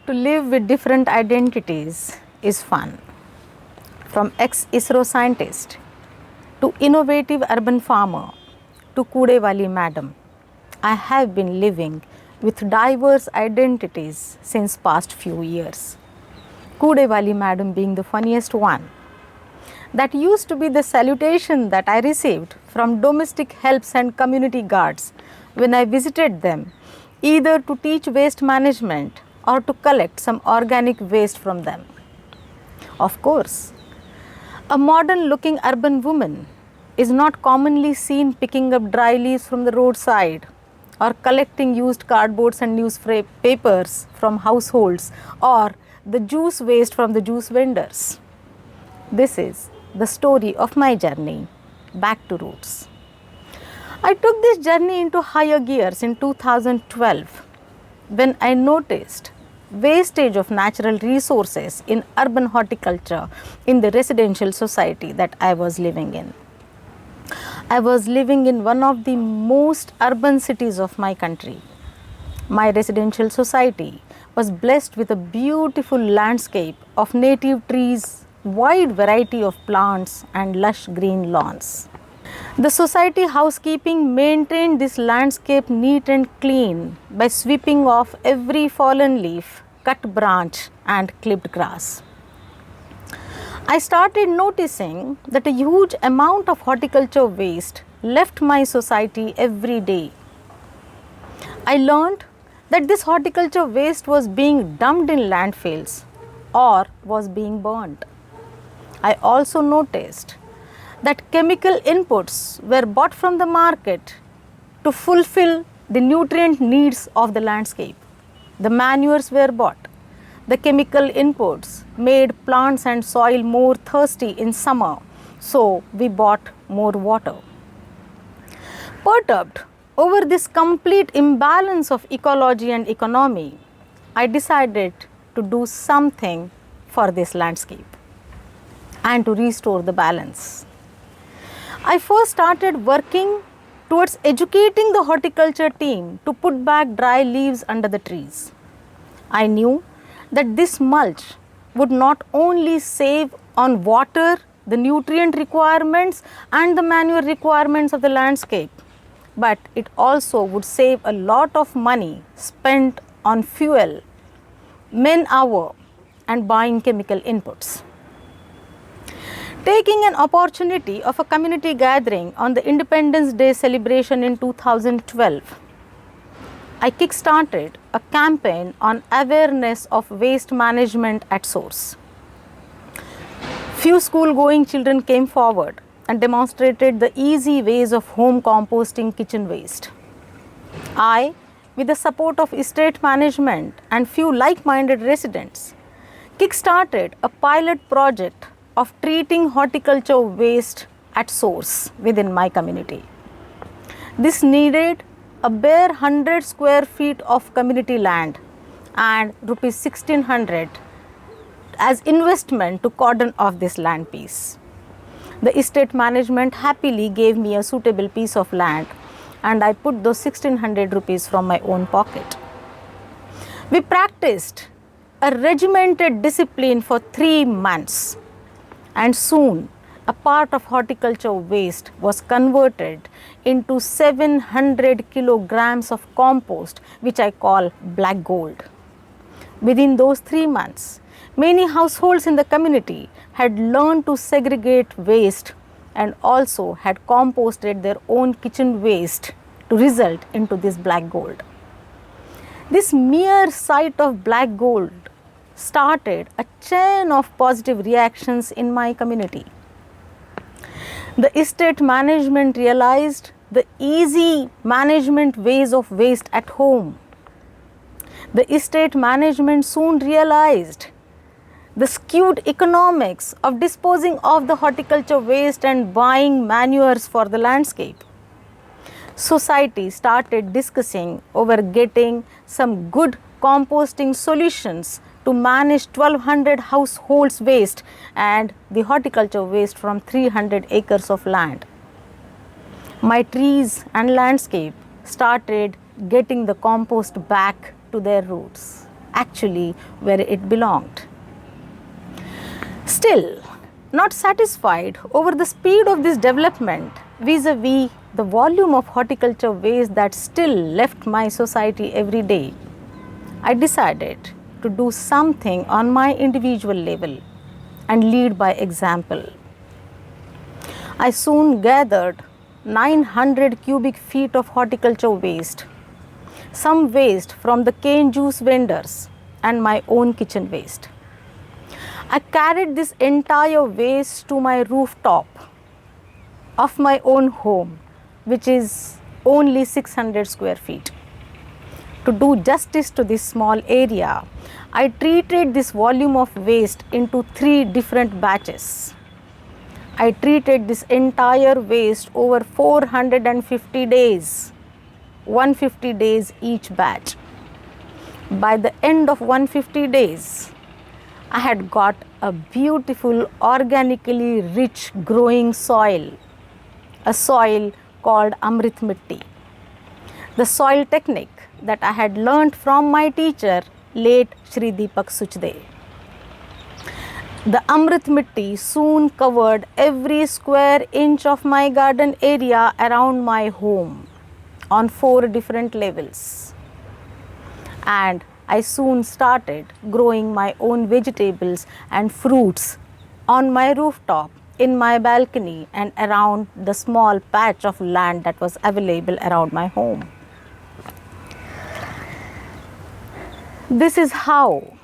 To live with different identities is fun. From ex ISRO scientist to innovative urban farmer to Kude Wali madam, I have been living with diverse identities since past few years. Kude Wali madam being the funniest one. That used to be the salutation that I received from domestic helps and community guards when I visited them, either to teach waste management or to collect some organic waste from them. Of course, a modern looking urban woman is not commonly seen picking up dry leaves from the roadside or collecting used cardboards and newspapers from households or the juice waste from the juice vendors. This is the story of my journey back to roots. I took this journey into higher gears in 2012 when I noticed wastage of natural resources in urban horticulture in the residential society that I was living in. I was living in one of the most urban cities of my country. My residential society was blessed with a beautiful landscape of native trees, wide variety of plants and lush green lawns. The society housekeeping maintained this landscape neat and clean by sweeping off every fallen leaf, cut branch and clipped grass. I started noticing that a huge amount of horticulture waste left my society every day. I learned that this horticulture waste was being dumped in landfills or was being burnt. I also noticed that chemical inputs were bought from the market to fulfill the nutrient needs of the landscape. The manures were bought. The chemical inputs made plants and soil more thirsty in summer, so we bought more water. Perturbed over this complete imbalance of ecology and economy, I decided to do something for this landscape and to restore the balance. I first started working towards educating the horticulture team to put back dry leaves under the trees. I knew that this mulch would not only save on water, the nutrient requirements and the manure requirements of the landscape, but it also would save a lot of money spent on fuel, man-hour and buying chemical inputs. Taking an opportunity of a community gathering on the Independence Day celebration in 2012, I kick-started a campaign on awareness of waste management at source. Few school-going children came forward and demonstrated the easy ways of home composting kitchen waste. I, with the support of estate management and few like-minded residents, kick-started a pilot project of treating horticulture waste at source within my community. This needed a bare 100 square feet of community land and rupees 1600 as investment to cordon off this land piece. The estate management happily gave me a suitable piece of land and I put those 1600 rupees from my own pocket. We practiced a regimented discipline for 3 months. And soon, a part of horticulture waste was converted into 700 kilograms of compost, which I call black gold. Within those 3 months, many households in the community had learned to segregate waste and also had composted their own kitchen waste to result into this black gold. This mere sight of black gold started a chain of positive reactions in my community. The estate management realized the easy management ways of waste at home. The estate management soon realized the skewed economics of disposing of the horticulture waste and buying manures for the landscape. Society started discussing over getting some good composting solutions to manage 1200 households waste and the horticulture waste from 300 acres of land. My trees and landscape started getting the compost back to their roots actually where it belonged. Still, not satisfied over the speed of this development vis-a-vis the volume of horticulture waste that still left my society every day, I decided to do something on my individual level and lead by example. I soon gathered 900 cubic feet of horticulture waste, some waste from the cane juice vendors and my own kitchen waste. I carried this entire waste to my rooftop of my own home, which is only 600 square feet. To do justice to this small area, I treated this volume of waste into 3 different batches. I treated this entire waste over 450 days, 150 days each batch. By the end of 150 days, I had got a beautiful, organically rich growing soil, a soil called Amrit Mitti. The soil technique that I had learnt from my teacher, late Shri Deepak Suchdev. The Amrit Mitti soon covered every square inch of my garden area around my home on 4 different levels. And I soon started growing my own vegetables and fruits on my rooftop, in my balcony, and around the small patch of land that was available around my home. This is how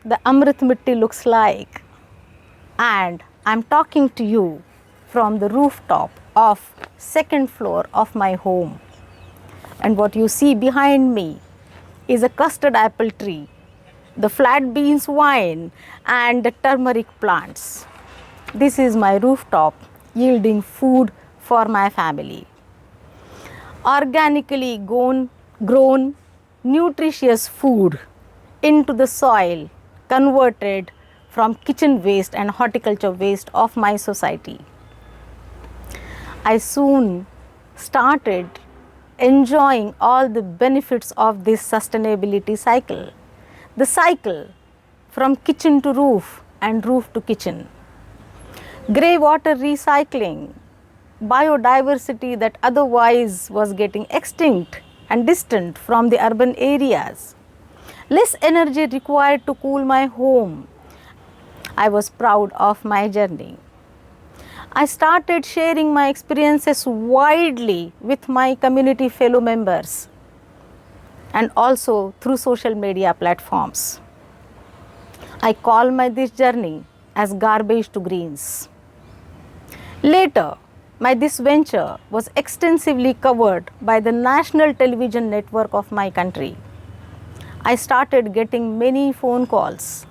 the Amrit Mitti looks like, and I'm talking to you from the rooftop of 2nd floor of my home. And what you see behind me is a custard apple tree, the flat beans vine, and the turmeric plants. This is my rooftop yielding food for my family. Organically grown nutritious food into the soil converted from kitchen waste and horticulture waste of my society. I soon started enjoying all the benefits of this sustainability cycle. The cycle from kitchen to roof and roof to kitchen. Grey water recycling, biodiversity that otherwise was getting extinct and distant from the urban areas. Less energy required to cool my home. I was proud of my journey. I started sharing my experiences widely with my community fellow members and also through social media platforms. I call this journey as garbage to greens. Later, this venture was extensively covered by the national television network of my country. I started getting many phone calls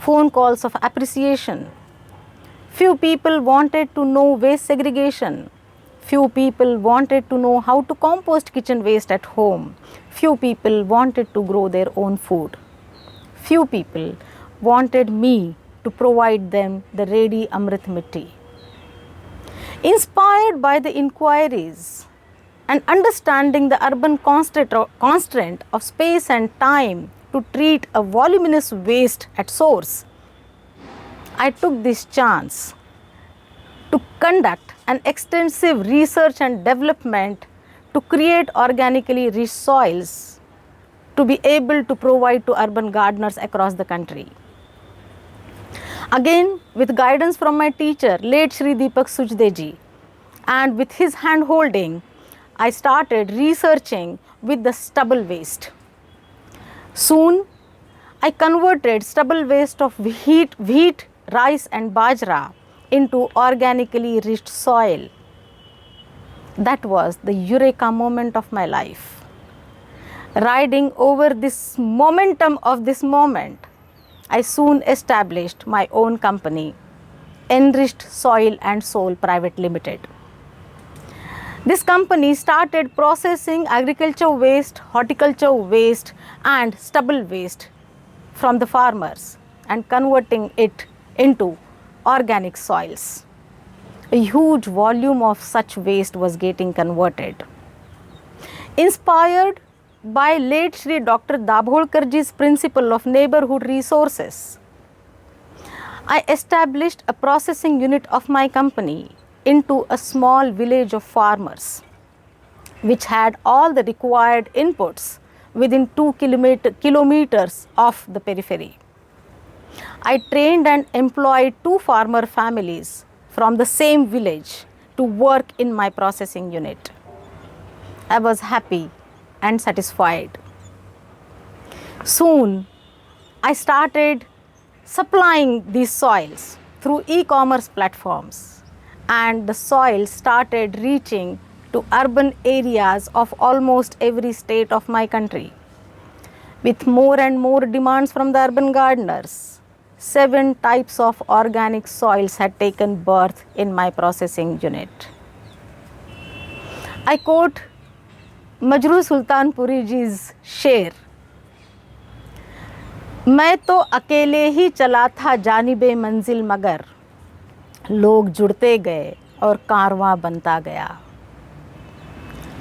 of appreciation. Few people wanted to know waste segregation. Few people wanted to know how to compost kitchen waste at home. Few people wanted to grow their own food. Few people wanted me to provide them the ready Amrit Mitti. Inspired by the inquiries and understanding the urban constraint of space and time to treat a voluminous waste at source, I took this chance to conduct an extensive research and development to create organically rich soils to be able to provide to urban gardeners across the country. Again, with guidance from my teacher, late Shri Deepak Suchdev ji, and with his hand holding, I started researching with the stubble waste. Soon, I converted stubble waste of wheat, rice and bajra into organically rich soil. That was the eureka moment of my life. Riding over this momentum of this moment, I soon established my own company, Enriched Soil and Soul Private Limited. This company started processing agriculture waste, horticulture waste and stubble waste from the farmers and converting it into organic soils. A huge volume of such waste was getting converted. Inspired by late Shri Dr. Dabholkarji's principle of neighborhood resources, I established a processing unit of my company into a small village of farmers, which had all the required inputs within 2 kilometers of the periphery. I trained and employed 2 farmer families from the same village to work in my processing unit. I was happy and satisfied. Soon, I started supplying these soils through e-commerce platforms, and the soil started reaching to urban areas of almost every state of my country. With more and more demands from the urban gardeners, 7 types of organic soils had taken birth in my processing unit. I quote Majrooh Sultanpuri जी's शेर, मैं तो अकेले ही चला था जानिबे मंजिल, मगर लोग जुड़ते गए और कारवां बनता गया.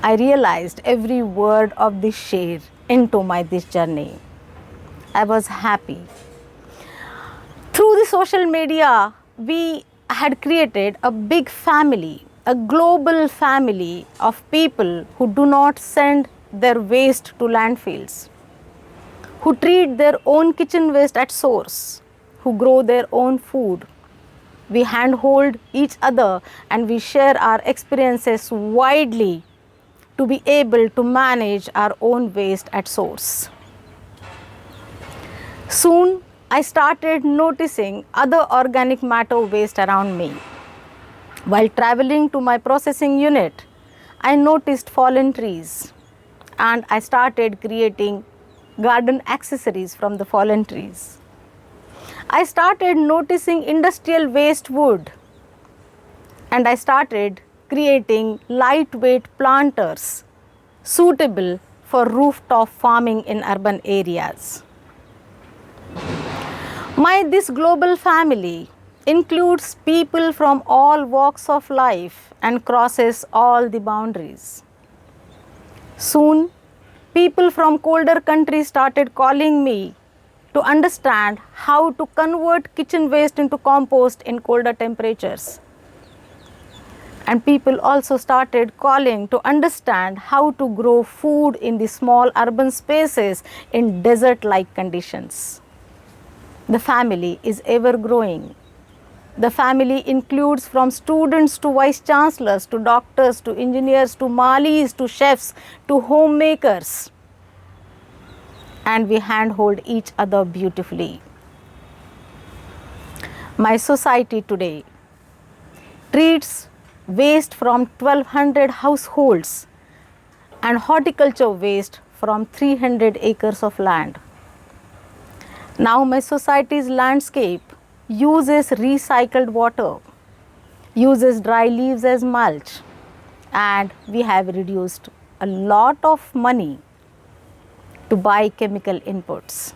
I realized every word of this शेर into this journey. I was happy. Through the social media, we had created a big family, a global family of people who do not send their waste to landfills, who treat their own kitchen waste at source, who grow their own food. We handhold each other and we share our experiences widely to be able to manage our own waste at source. Soon, I started noticing other organic matter waste around me. While traveling to my processing unit, I noticed fallen trees and I started creating garden accessories from the fallen trees. I started noticing industrial waste wood and I started creating lightweight planters suitable for rooftop farming in urban areas. This global family includes people from all walks of life and crosses all the boundaries. Soon, people from colder countries started calling me to understand how to convert kitchen waste into compost in colder temperatures. And people also started calling to understand how to grow food in the small urban spaces in desert-like conditions. The family is ever growing. The family includes from students to vice chancellors, to doctors, to engineers, to malis, to chefs, to homemakers. And we handhold each other beautifully. My society today treats waste from 1200 households and horticulture waste from 300 acres of land. Now my society's landscape uses recycled water, uses dry leaves as mulch, and we have reduced a lot of money to buy chemical inputs.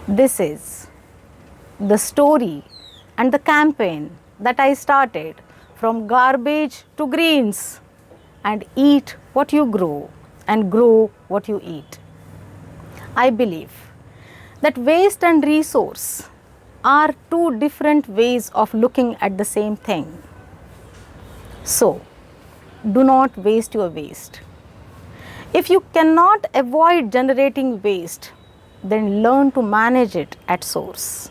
This is the story and the campaign that I started from garbage to greens, and eat what you grow and grow what you eat. I believe that waste and resource are 2 different ways of looking at the same thing. So, do not waste your waste. If you cannot avoid generating waste, then learn to manage it at source.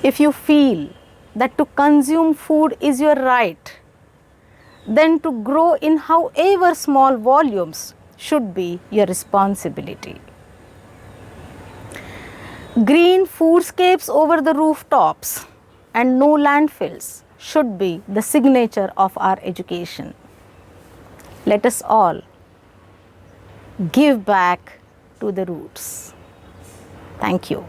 If you feel that to consume food is your right, then to grow in however small volumes should be your responsibility. Green foodscapes over the rooftops and no landfills should be the signature of our education. Let us all give back to the roots. Thank you.